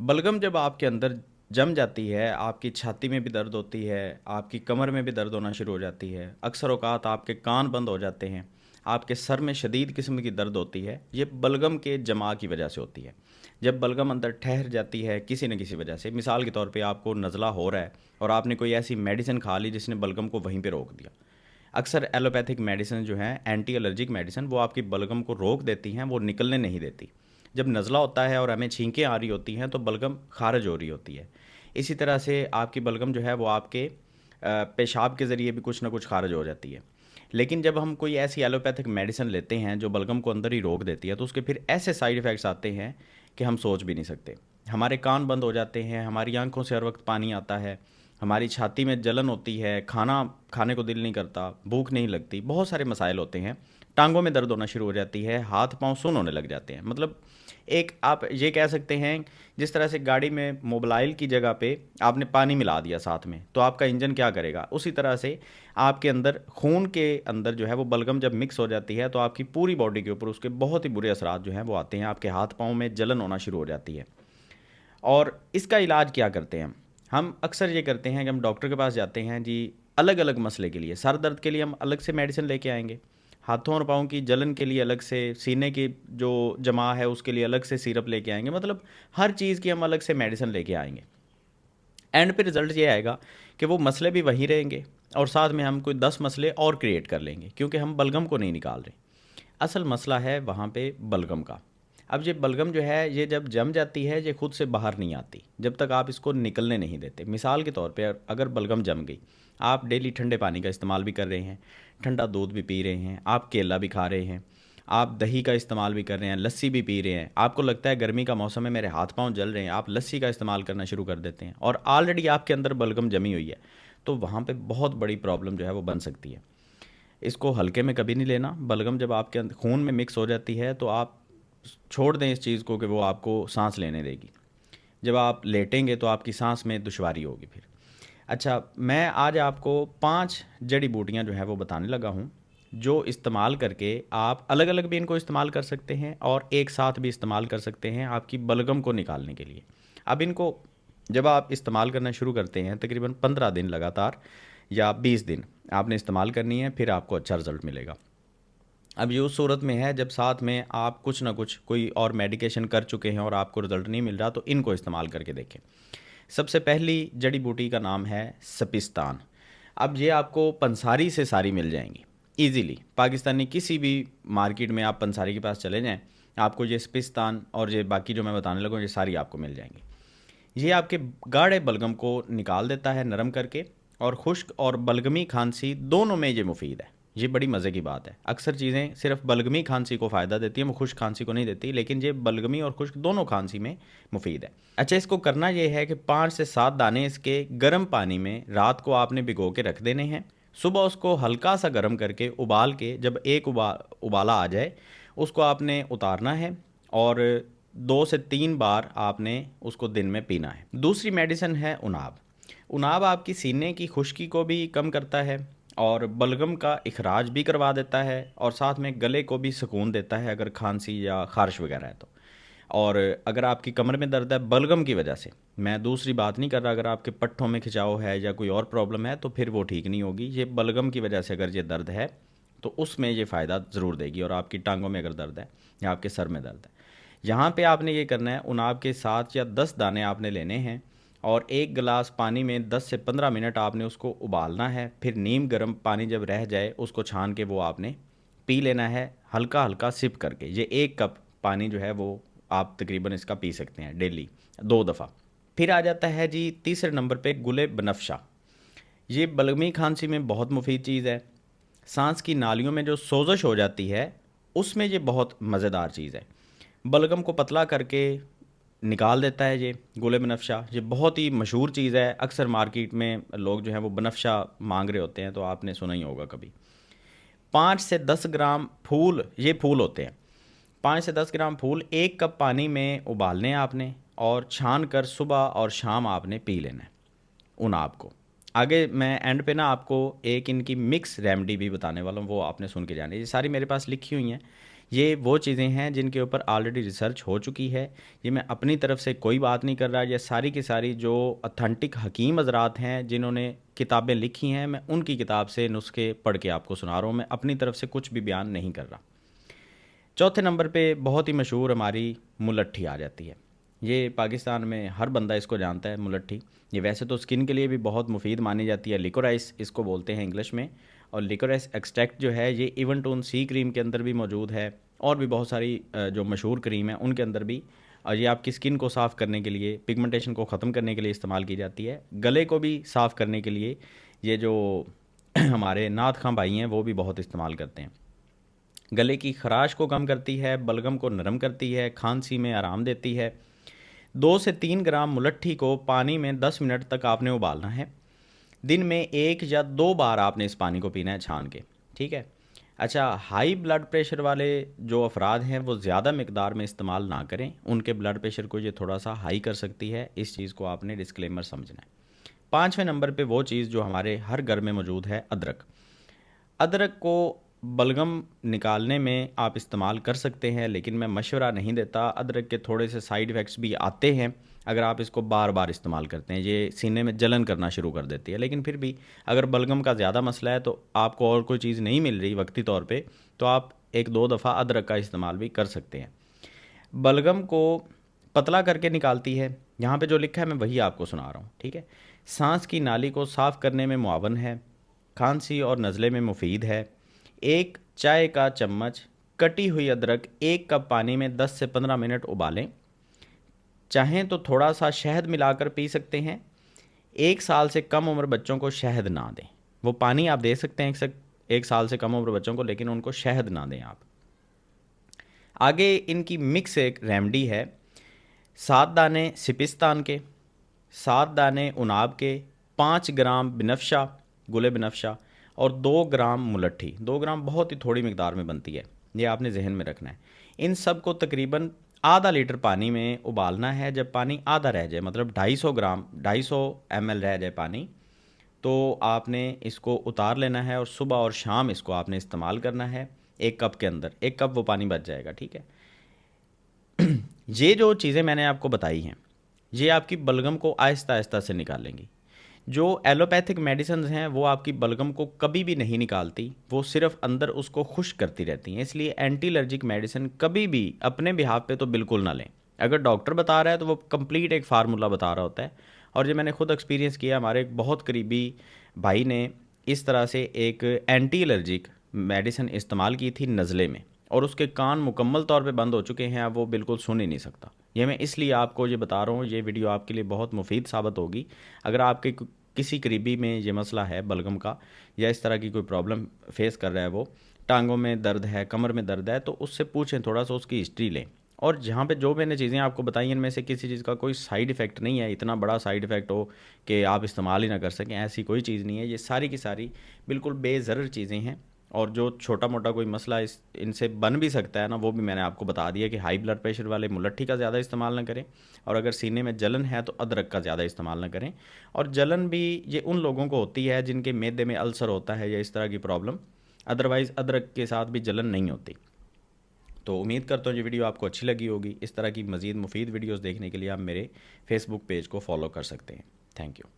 बलगम जब आपके अंदर जम जाती है, आपकी छाती में भी दर्द होती है, आपकी कमर में भी दर्द होना शुरू हो जाती है, अक्सर औक़ात आपके कान बंद हो जाते हैं, आपके सर में शदीद किस्म की दर्द होती है, ये बलगम के जमा की वजह से होती है। जब बलगम अंदर ठहर जाती है किसी न किसी वजह से, मिसाल के तौर पे आपको नज़ला हो रहा है और आपने कोई ऐसी मेडिसिन खा ली जिसने बलगम को वहीं पे रोक दिया। अक्सर एलोपैथिक मेडिसिन जो हैं, एंटी एलर्जिक मेडिसिन, वो आपकी बलगम को रोक देती हैं, वो निकलने नहीं देती। जब नज़ला होता है और हमें छींकें आ रही होती हैं तो बलगम खारिज हो रही होती है। इसी तरह से आपकी बलगम जो है वो आपके पेशाब के ज़रिए भी कुछ ना कुछ खारिज हो जाती है। लेकिन जब हम कोई ऐसी एलोपैथिक मेडिसिन लेते हैं जो बलगम को अंदर ही रोक देती है, तो उसके फिर ऐसे साइड इफ़ेक्ट्स आते हैं कि हम सोच भी नहीं सकते। हमारे कान बंद हो जाते हैं, हमारी आँखों से हर वक़्त पानी आता है, हमारी छाती में जलन होती है, खाना खाने को दिल नहीं करता, भूख नहीं लगती, बहुत सारे मसाइल होते हैं। टाँगों में दर्द होना शुरू हो जाती है, हाथ-पाँव सुन्न होने लग जाते हैं। मतलब एक आप ये कह सकते हैं, जिस तरह से गाड़ी में मोबिलाइल की जगह पे आपने पानी मिला दिया साथ में, तो आपका इंजन क्या करेगा? उसी तरह से आपके अंदर खून के अंदर जो है वो बलगम जब मिक्स हो जाती है, तो आपकी पूरी बॉडी के ऊपर उसके बहुत ही बुरे असरात जो हैं वो आते हैं। आपके हाथ-पाँव में जलन होना शुरू हो जाती है। और इसका इलाज क्या करते हैं हम अक्सर ये करते हैं कि हम डॉक्टर के पास जाते हैं जी, अलग अलग मसले के लिए। सर दर्द के लिए हम अलग से मेडिसिन लेके आएंगे, हाथों और पाँव की जलन के लिए अलग से, सीने की जो जमा है उसके लिए अलग से सिरप लेके आएंगे, मतलब हर चीज़ की हम अलग से मेडिसिन लेके आएंगे। एंड पे रिजल्ट ये आएगा कि वो मसले भी वहीं रहेंगे और साथ में हम कोई 10 मसले और क्रिएट कर लेंगे, क्योंकि हम बलगम को नहीं निकाल रहे। असल मसला है वहाँ पे बलगम का। अब ये बलगम जो है ये जब जम जाती है ये खुद से बाहर नहीं आती जब तक आप इसको निकलने नहीं देते। मिसाल के तौर पे अगर बलगम जम गई, आप डेली ठंडे पानी का इस्तेमाल भी कर रहे हैं, ठंडा दूध भी पी रहे हैं, आप केला भी खा रहे हैं, आप दही का इस्तेमाल भी कर रहे हैं, लस्सी भी पी रहे हैं, आपको लगता है गर्मी का मौसम है मेरे हाथ पाँव जल रहे हैं, आप लस्सी का इस्तेमाल करना शुरू कर देते हैं और ऑलरेडी आपके अंदर बलगम जमी हुई है, तो वहाँ पे बहुत बड़ी प्रॉब्लम जो है वो बन सकती है। इसको हल्के में कभी नहीं लेना। बलगम जब आपके खून में मिक्स हो जाती है तो आप छोड़ दें इस चीज़ को कि वो आपको सांस लेने देगी। जब आप लेटेंगे तो आपकी सांस में दुश्वारी होगी फिर। अच्छा, मैं आज आपको 5 जड़ी बूटियाँ जो हैं वो बताने लगा हूँ, जो इस्तेमाल करके आप अलग-अलग भी इनको इस्तेमाल कर सकते हैं और एक साथ भी इस्तेमाल कर सकते हैं आपकी बलगम को निकालने के लिए। अब इनको जब आप इस्तेमाल करना शुरू करते हैं, तकरीबन 15 दिन लगातार या 20 दिन आपने इस्तेमाल करनी है, फिर आपको अच्छा रिज़ल्ट मिलेगा। अब ये उस सूरत में है जब साथ में आप कुछ ना कुछ कोई और मेडिकेशन कर चुके हैं और आपको रिज़ल्ट नहीं मिल रहा, तो इनको इस्तेमाल करके देखें। सबसे पहली जड़ी बूटी का नाम है सपिस्तान। अब ये आपको पंसारी से सारी मिल जाएंगी ईज़िली। पाकिस्तानी किसी भी मार्केट में आप पंसारी के पास चले जाएँ, आपको ये सपिस्तान और ये बाकी जो मैं बताने लगा हूँ, ये सारी आपको मिल जाएँगी। ये आपके गाढ़े बलगम को निकाल देता है नरम करके, और खुश्क और बलगमी खांसी दोनों में ये मुफीद है। ये बड़ी मज़े की बात है। अक्सर चीज़ें सिर्फ बलगमी खांसी को फ़ायदा देती हैं, वो खुश्क खांसी को नहीं देती, लेकिन ये बलगमी और खुश्क दोनों खांसी में मुफीद है। अच्छा, इसको करना ये है कि 5 से 7 दाने इसके गर्म पानी में रात को आपने भिगो के रख देने हैं। सुबह उसको हल्का सा गर्म करके उबाल के, जब एक उबाला आ जाए, उसको आपने उतारना है और 2 से 3 बार आपने उसको दिन में पीना है। दूसरी मेडिसिन है उनाब। उनाब आपकी सीने की खुश्की को भी कम करता है और बलगम का इखराज भी करवा देता है और साथ में गले को भी सुकून देता है अगर खांसी या खारिश वगैरह है तो। और अगर आपकी कमर में दर्द है बलगम की वजह से, मैं दूसरी बात नहीं कर रहा, अगर आपके पट्ठों में खिंचाव है या कोई और प्रॉब्लम है तो फिर वो ठीक नहीं होगी। ये बलगम की वजह से अगर ये दर्द है तो उसमें ये फ़ायदा ज़रूर देगी। और आपकी टांगों में अगर दर्द है या आपके सर में दर्द है, यहाँ पे आपने ये करना है, उनाब के 7 या 10 दाने आपने लेने हैं और एक गिलास पानी में 10 से 15 मिनट आपने उसको उबालना है। फिर नीम गर्म पानी जब रह जाए उसको छान के वो आपने पी लेना है, हल्का हल्का सिप करके। ये 1 कप पानी जो है वो आप तकरीबन इसका पी सकते हैं डेली 2 दफ़ा। फिर आ जाता है जी तीसरे नंबर पे गुले बनफशा। ये बलगमी खांसी में बहुत मुफीद चीज़ है। सांस की नालियों में जो सोजश हो जाती है उसमें ये बहुत मज़ेदार चीज़ है। बलगम को पतला करके निकाल देता है ये गुले बनफशा। ये बहुत ही मशहूर चीज़ है। अक्सर मार्केट में लोग जो हैं वो बनफशा मांग रहे होते हैं, तो आपने सुना ही होगा कभी। 5 से 10 ग्राम फूल, ये फूल होते हैं, 5 से 10 ग्राम फूल 1 कप पानी में उबालने हैं आपने और छान कर सुबह और शाम आपने पी लेना है उन आपको। आगे मैं एंड पे ना आपको एक इनकी मिक्स रेमेडी भी बताने वाला हूँ, वो आपने सुन के जानी। ये सारी मेरे पास लिखी हुई हैं, ये वो चीज़ें हैं जिनके ऊपर ऑलरेडी रिसर्च हो चुकी है। ये मैं अपनी तरफ से कोई बात नहीं कर रहा, ये सारी की सारी जो ऑथेंटिक हकीम हज़रात हैं जिन्होंने किताबें लिखी हैं, मैं उनकी किताब से नुस्खे पढ़ के आपको सुना रहा हूँ, मैं अपनी तरफ से कुछ भी बयान नहीं कर रहा। चौथे नंबर पे बहुत ही मशहूर हमारी मुलट्ठी आ जाती है। ये पाकिस्तान में हर बंदा इसको जानता है, मुलट्ठी। ये वैसे तो स्किन के लिए भी बहुत मुफीद मानी जाती है, लिकोराइस इसको बोलते हैं इंग्लिश में। और लिकोराइस एक्सट्रैक्ट जो है ये इवनटून सी क्रीम के अंदर भी मौजूद है, और भी बहुत सारी जो मशहूर क्रीम है उनके अंदर भी। और ये आपकी स्किन को साफ़ करने के लिए, पिगमेंटेशन को ख़त्म करने के लिए इस्तेमाल की जाती है। गले को भी साफ़ करने के लिए ये जो हमारे नाथ खां भाई हैं वो भी बहुत इस्तेमाल करते हैं। गले की खराश को कम करती है, बलगम को नरम करती है, खांसी में आराम देती है। 2 से 3 ग्राम मुलट्ठी को पानी में 10 मिनट तक आपने उबालना है। दिन में 1 या 2 बार आपने इस पानी को पीना है छान के, ठीक है। अच्छा, हाई ब्लड प्रेशर वाले जो अफराद हैं वो ज़्यादा मकदार में इस्तेमाल ना करें, उनके ब्लड प्रेशर को ये थोड़ा सा हाई कर सकती है, इस चीज़ को आपने डिस्क्लेमर समझना है। 5वें नंबर पे वो चीज़ जो हमारे हर घर में मौजूद है, अदरक। अदरक को बलगम निकालने में आप इस्तेमाल कर सकते हैं, लेकिन मैं मशवरा नहीं देता। अदरक के थोड़े से साइड इफ़ेक्ट्स भी आते हैं अगर आप इसको बार बार इस्तेमाल करते हैं, ये सीने में जलन करना शुरू कर देती है। लेकिन फिर भी अगर बलगम का ज़्यादा मसला है तो आपको और कोई चीज़ नहीं मिल रही वक्ती तौर पे, तो आप 1-2 दफ़ा अदरक का इस्तेमाल भी कर सकते हैं। बलगम को पतला करके निकालती है, यहाँ पे जो लिखा है मैं वही आपको सुना रहा हूँ, ठीक है। सांस की नाली को साफ़ करने में मुआवन है, खांसी और नज़ले में मुफीद है। 1 चाय का चम्मच कटी हुई अदरक 1 कप पानी में 10 से 15 मिनट उबालें। चाहें तो थोड़ा सा शहद मिलाकर पी सकते हैं। 1 साल से कम उम्र बच्चों को शहद ना दें। वो पानी आप दे सकते हैं 1 साल से कम उम्र बच्चों को, लेकिन उनको शहद ना दें आप। आगे इनकी मिक्स एक रेमेडी है। 7 दाने सिपिस्तान के, 7 दाने उनाब के, 5 ग्राम बिनफ्शा, गुले बिनफ्शा, और 2 ग्राम मुलट्ठी। 2 ग्राम बहुत ही थोड़ी मकदार में बनती है, ये आपने जहन में रखना है। इन सब को तकरीबन आधा लीटर पानी में उबालना है। जब पानी आधा रह जाए, मतलब 250 ml रह जाए पानी, तो आपने इसको उतार लेना है और सुबह और शाम इसको आपने इस्तेमाल करना है। 1 कप के अंदर 1 कप वो पानी बच जाएगा, ठीक है। ये जो चीज़ें मैंने आपको बताई हैं, ये आपकी बलगम को आहिस्ता आहिस्ता से निकालेंगी। जो एलोपैथिक मेडिसिन हैं वो आपकी बलगम को कभी भी नहीं निकालती, वो सिर्फ अंदर उसको खुश करती रहती हैं। इसलिए एंटी एलर्जिक मेडिसिन कभी भी अपने बिहाफ पे तो बिल्कुल ना लें। अगर डॉक्टर बता रहा है तो वो कंप्लीट एक फार्मूला बता रहा होता है। और ये मैंने खुद एक्सपीरियंस किया, हमारे एक बहुत करीबी भाई ने इस तरह से एक एंटी एलर्जिक मेडिसिन इस्तेमाल की थी नज़ले में, और उसके कान मुकम्मल तौर पे बंद हो चुके हैं, अब वो बिल्कुल सुन ही नहीं सकता। ये मैं इसलिए आपको ये बता रहा हूँ, ये वीडियो आपके लिए बहुत मुफीद साबित होगी। अगर आपके किसी करीबी में ये मसला है बलगम का, या इस तरह की कोई प्रॉब्लम फेस कर रहा है, वो टांगों में दर्द है, कमर में दर्द है, तो उससे पूछें, थोड़ा सा उसकी हिस्ट्री लें। और जहाँ पे जो मैंने चीज़ें आपको बताई इनमें से किसी चीज़ का कोई साइड इफ़ेक्ट नहीं है, इतना बड़ा साइड इफ़ेक्ट हो कि आप इस्तेमाल ही ना कर सकें, ऐसी कोई चीज़ नहीं है। ये सारी की सारी बिल्कुल बेज़रर चीज़ें हैं। और जो छोटा मोटा कोई मसला इस इनसे बन भी सकता है ना, वो भी मैंने आपको बता दिया कि हाई ब्लड प्रेशर वाले मुलट्ठी का ज़्यादा इस्तेमाल ना करें, और अगर सीने में जलन है तो अदरक का ज़्यादा इस्तेमाल ना करें। और जलन भी ये उन लोगों को होती है जिनके मैदे में अल्सर होता है या इस तरह की प्रॉब्लम, अदरवाइज़ अदरक के साथ भी जलन नहीं होती। तो उम्मीद करता हूँ ये वीडियो आपको अच्छी लगी होगी। इस तरह की मज़ीद मुफीद वीडियोज़ देखने के लिए आप मेरे फेसबुक पेज को फॉलो कर सकते हैं। Thank you.